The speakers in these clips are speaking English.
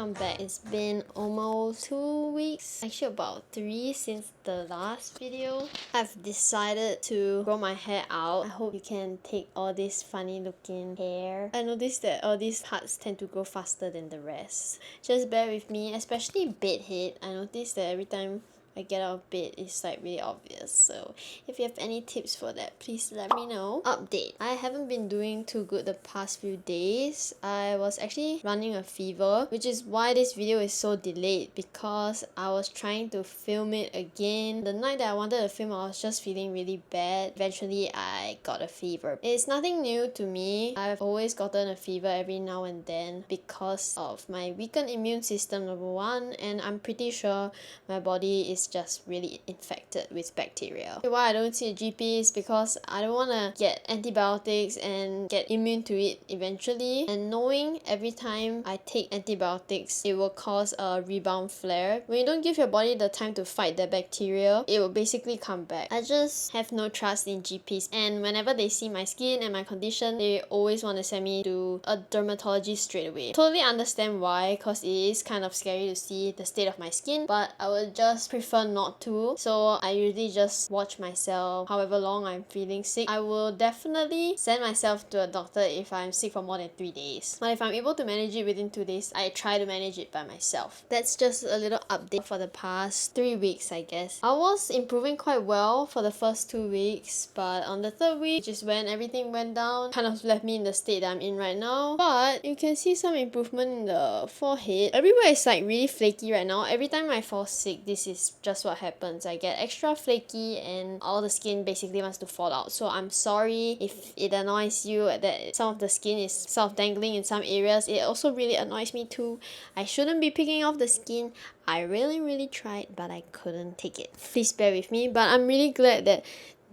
welcome back. It's been almost 2 weeks, actually about 3 since the last video. I've decided to grow my hair out. I hope you can take all this funny looking hair. I noticed that all these parts tend to grow faster than the rest. Just bear with me, especially bed head. I noticed that every time I get out of bed, it's like really obvious. So if you have any tips for that, please let me know. Update: I haven't been doing too good the past few days. I was actually running a fever, which is why this video is so delayed, because I was trying to film it again. The night that I wanted to film, I was just feeling really bad. Eventually I got a fever. It's nothing new to me. I've always gotten a fever every now and then because of my weakened immune system, number one, and I'm pretty sure my body is just really infected with bacteria. Why I don't see a GP is because I don't want to get antibiotics and get immune to it eventually, and knowing every time I take antibiotics it will cause a rebound flare. When you don't give your body the time to fight the bacteria, it will basically come back. I just have no trust in GPs, and whenever they see my skin and my condition, they always want to send me to a dermatologist straight away. Totally understand why, because it is kind of scary to see the state of my skin, but I would just prefer not to. So I usually just watch myself however long I'm feeling sick. I will definitely send myself to a doctor if I'm sick for more than 3 days, but if I'm able to manage it within 2 days, I try to manage it by myself. That's just a little update for the past 3 weeks, I guess. I was improving quite well for the first 2 weeks, but on the third week, which is when everything went down, kind of left me in the state that I'm in right now. But you can see some improvement in the forehead. Everywhere is like really flaky right now. Every time I fall sick, this is just what happens. I get extra flaky and all the skin basically wants to fall out. So I'm sorry if it annoys you that some of the skin is sort of dangling in some areas. It also really annoys me too. I shouldn't be picking off the skin. I really tried, but I couldn't take it. Please bear with me, but I'm really glad that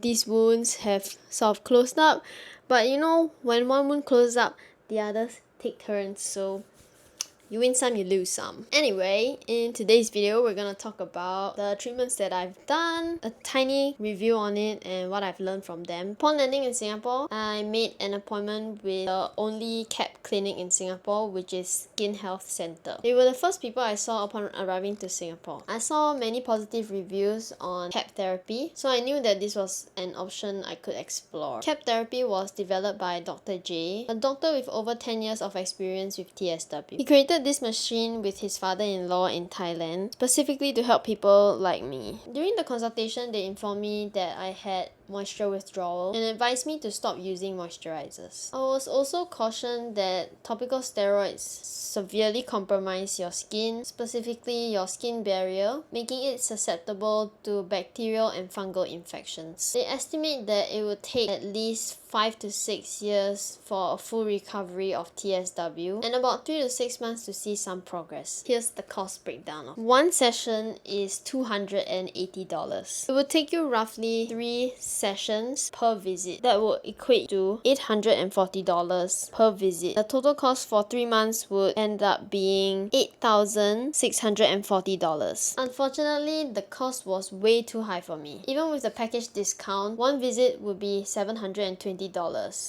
these wounds have sort of closed up. But you know, when one wound closes up, the others take turns, so you win some, you lose some. Anyway, in today's video, we're gonna talk about the treatments that I've done, a tiny review on it, and what I've learned from them. Upon landing in Singapore, I made an appointment with the only CAP clinic in Singapore, which is Skin Health Centre. They were the first people I saw upon arriving to Singapore. I saw many positive reviews on CAP therapy, so I knew that this was an option I could explore. CAP therapy was developed by Dr. J, a doctor with over 10 years of experience with TSW. He created this machine with his father-in-law in Thailand, specifically to help people like me. During the consultation, they informed me that I had moisture withdrawal and advised me to stop using moisturizers. I was also cautioned that topical steroids severely compromise your skin, specifically your skin barrier, making it susceptible to bacterial and fungal infections. They estimate that it would take at least 5 to 6 years for a full recovery of TSW and about 3 to 6 months to see some progress. Here's the cost breakdown. One session is $280. It would take you roughly 3 sessions per visit. That would equate to $840 per visit. The total cost for 3 months would end up being $8,640. Unfortunately, the cost was way too high for me. Even with the package discount, one visit would be $720.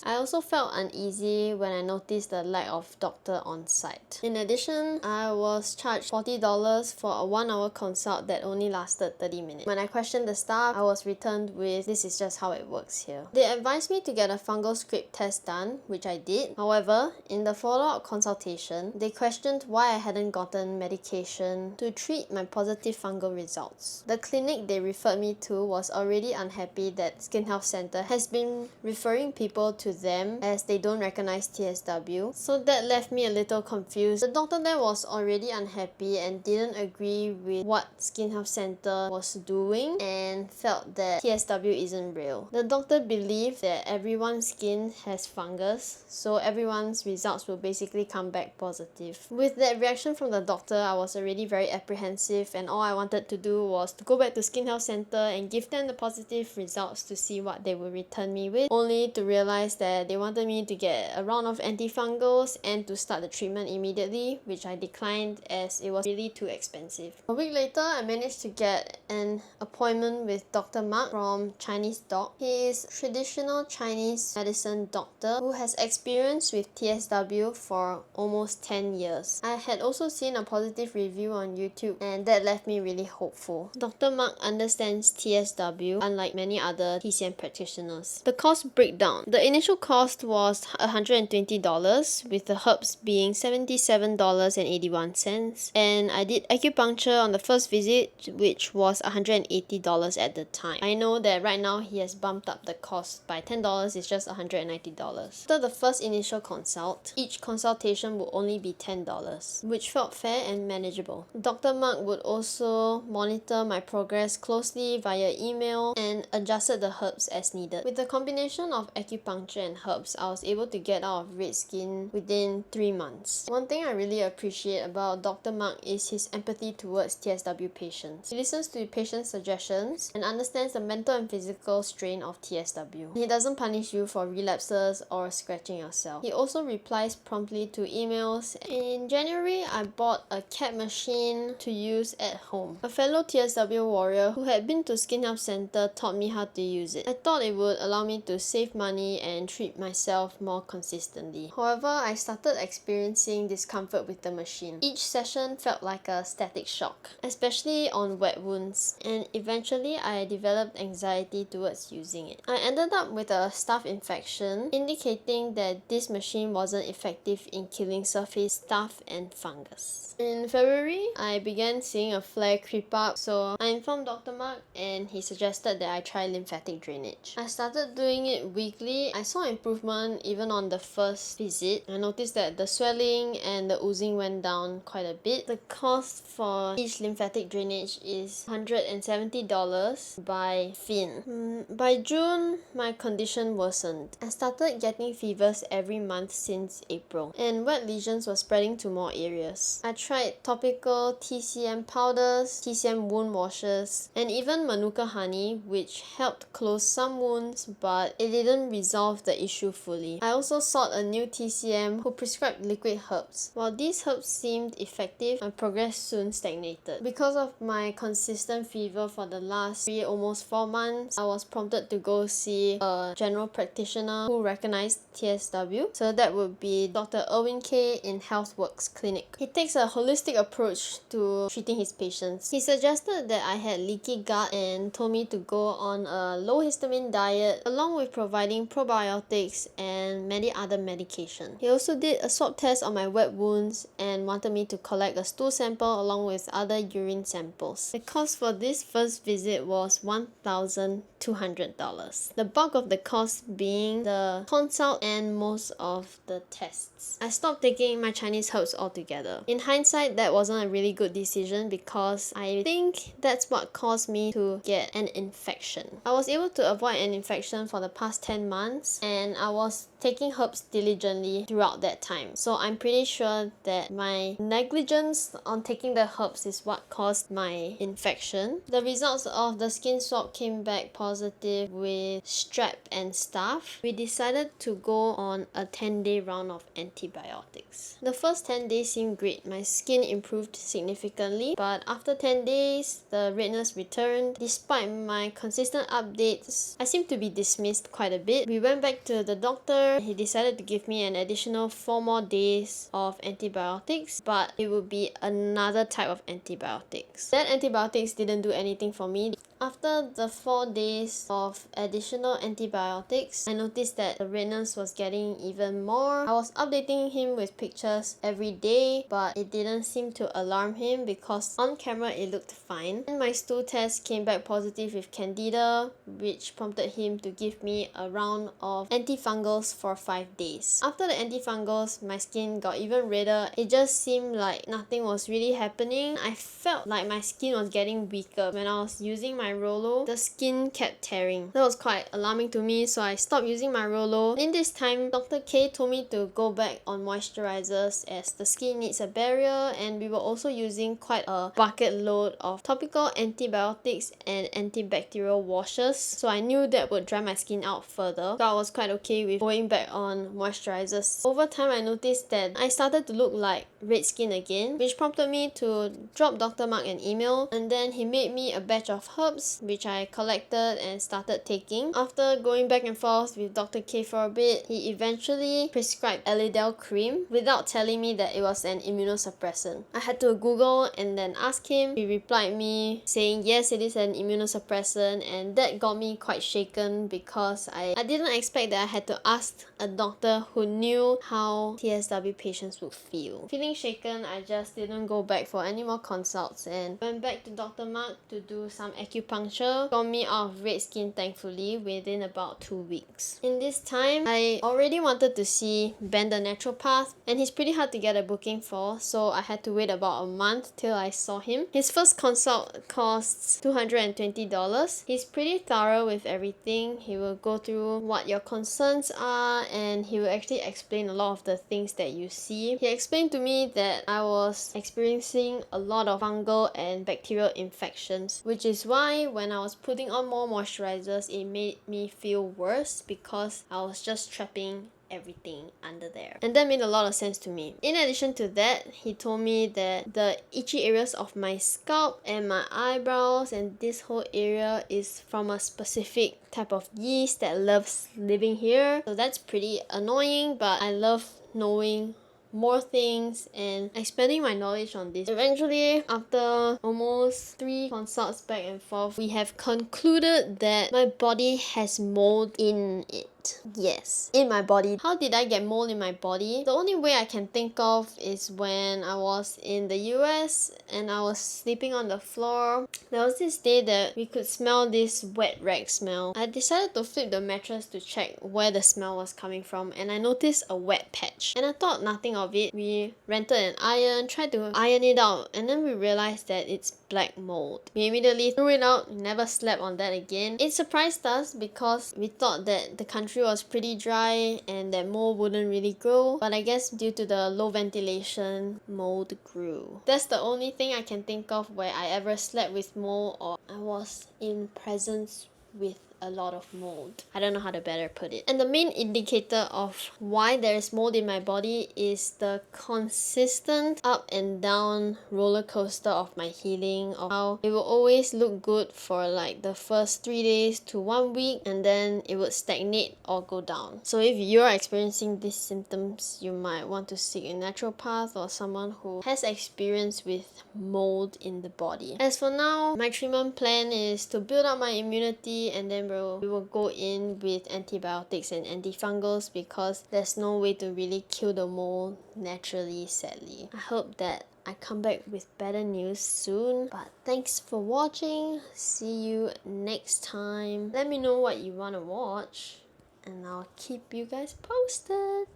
I also felt uneasy when I noticed the lack of doctor on site. In addition, I was charged $40 for a 1-hour consult that only lasted 30 minutes. When I questioned the staff, I was returned with, "This is just how it works here." They advised me to get a fungal scrape test done, which I did. However, in the follow-up consultation, they questioned why I hadn't gotten medication to treat my positive fungal results. The clinic they referred me to was already unhappy that Skin Health Centre has been referring people to them as they don't recognize TSW, so that left me a little confused. The doctor there was already unhappy and didn't agree with what Skin Health Centre was doing and felt that TSW isn't real. The doctor believed that everyone's skin has fungus, so everyone's results will basically come back positive. With that reaction from the doctor, I was already very apprehensive, and all I wanted to do was to go back to Skin Health Centre and give them the positive results to see what they would return me with, only me to realize that they wanted me to get a round of antifungals and to start the treatment immediately, which I declined as it was really too expensive. A week later, I managed to get an appointment with Dr. Mark from Chinese Doc. He is a traditional Chinese medicine doctor who has experience with TSW for almost 10 years. I had also seen a positive review on YouTube and that left me really hopeful. Dr. Mark understands TSW unlike many other TCM practitioners. The cost breakdown. The initial cost was $120 with the herbs being $77.81, and I did acupuncture on the first visit, which was $180 at the time. I know that right now he has bumped up the cost by $10. It's just $190. After the first initial consult, each consultation would only be $10, which felt fair and manageable. Dr. Mark would also monitor my progress closely via email and adjusted the herbs as needed. With the combination of acupuncture and herbs, I was able to get out of red skin within 3 months. One thing I really appreciate about Dr. Mark is his empathy towards TSW patients. He listens to patients' suggestions and understands the mental and physical strain of TSW. He doesn't punish you for relapses or scratching yourself. He also replies promptly to emails. In January, I bought a CAP machine to use at home. A fellow TSW warrior who had been to Skin Health Center taught me how to use it. I thought it would allow me to save money and treat myself more consistently. However, I started experiencing discomfort with the machine. Each session felt like a static shock, especially on wet wounds, and eventually I developed anxiety towards using it. I ended up with a staph infection, indicating that this machine wasn't effective in killing surface staph and fungus. In February, I began seeing a flare creep up, so I informed Dr. Mark and he suggested that I try lymphatic drainage. I started doing it weekly. I saw improvement even on the first visit. I noticed that the swelling and the oozing went down quite a bit. The cost for each lymphatic drainage is $170 by Fynn. By June, my condition worsened. I started getting fevers every month since April, and wet lesions were spreading to more areas. I tried topical TCM powders, TCM wound washes, and even Manuka honey, which helped close some wounds, but it didn't resolve the issue fully. I also sought a new TCM who prescribed liquid herbs. While these herbs seemed effective, my progress soon stagnated. Because of my consistent fever for the last almost 4 months, I was prompted to go see a general practitioner who recognized TSW. So that would be Dr. Erwin Kay in Healthworks Clinic. He takes a holistic approach to treating his patients. He suggested that I had leaky gut and told me to go on a low histamine diet along with providing probiotics and many other medication. He also did a swab test on my wet wounds and wanted me to collect a stool sample along with other urine samples. The cost for this first visit was $1,200. The bulk of the cost being the consult and most of the tests. I stopped taking my Chinese herbs altogether. In hindsight, that wasn't a really good decision because I think that's what caused me to get an infection. I was able to avoid an infection for the past 10 months and I was taking herbs diligently throughout that time. So I'm pretty sure that my negligence on taking the herbs is what caused my infection. The results of the skin swab came back positive with strep and staph. We decided to go on a 10-day round of antibiotics. The first 10 days seemed great. My skin improved significantly, but after 10 days, the redness returned. Despite my consistent updates, I seemed to be dismissed quite a bit. We went back to the doctor. He decided to give me an additional 4 more days of antibiotics, but it would be another type of antibiotics. That antibiotics didn't do anything for me. After the 4 days of additional antibiotics, I noticed that the redness was getting even more. I was updating him with pictures every day, but it didn't seem to alarm him because on camera it looked fine. And my stool test came back positive with candida, which prompted him to give me a round of antifungals for 5 days. After the antifungals, my skin got even redder. It just seemed like nothing was really happening. I felt like my skin was getting weaker. When I was using my my Rollo, the skin kept tearing. That was quite alarming to me, so I stopped using my Rollo. In this time, Dr. K told me to go back on moisturizers as the skin needs a barrier, and we were also using quite a bucket load of topical antibiotics and antibacterial washes, so I knew that would dry my skin out further. So I was quite okay with going back on moisturizers. Over time, I noticed that I started to look like red skin again, which prompted me to drop Dr. Mark an email, and then he made me a batch of herbs which I collected and started taking. After going back and forth with Dr. K for a bit, he eventually prescribed Elidel cream without telling me that it was an immunosuppressant. I had to Google and then ask him. He replied me saying yes, it is an immunosuppressant, and that got me quite shaken because I didn't expect that I had to ask a doctor who knew how TSW patients would feel. Feeling shaken, I just didn't go back for any more consults and went back to Dr. Mark to do some acupuncture. Got me out of red skin thankfully within about 2 weeks. In this time, I already wanted to see Ben the Naturopath, and he's pretty hard to get a booking for, so I had to wait about a month till I saw him. His first consult costs $220. He's pretty thorough with everything. He will go through what your concerns are, and he will actually explain a lot of the things that you see. He explained to me that I was experiencing a lot of fungal and bacterial infections, which is why when I was putting on more moisturizers, it made me feel worse because I was just trapping everything under there, and that made a lot of sense to me. In addition to that, he told me that the itchy areas of my scalp and my eyebrows and this whole area is from a specific type of yeast that loves living here, so that's pretty annoying, but I love knowing more things and expanding my knowledge on this. Eventually, after almost 3 consults back and forth, we have concluded that my body has mold in it. Yes, in my body. How did I get mold in my body? The only way I can think of is when I was in the US and I was sleeping on the floor. There was this day that we could smell this wet rag smell. I decided to flip the mattress to check where the smell was coming from, and I noticed a wet patch. And I thought nothing of it. We rented an iron, tried to iron it out, and then we realized that it's black mold. We immediately threw it out, never slept on that again. It surprised us because we thought that the country was pretty dry and that mold wouldn't really grow, but I guess due to the low ventilation, mold grew. That's the only thing I can think of where I ever slept with mold or I was in presence with a lot of mold. I don't know how to better put it. And the main indicator of why there is mold in my body is the consistent up and down roller coaster of my healing, of how it will always look good for like the first 3 days to 1 week, and then it would stagnate or go down. So if you're experiencing these symptoms, you might want to seek a naturopath or someone who has experience with mold in the body. As for now, my treatment plan is to build up my immunity, and then we will go in with antibiotics and antifungals because there's no way to really kill the mold naturally, sadly. I hope that I come back with better news soon, but thanks for watching. See you next time. Let me know what you want to watch and I'll keep you guys posted.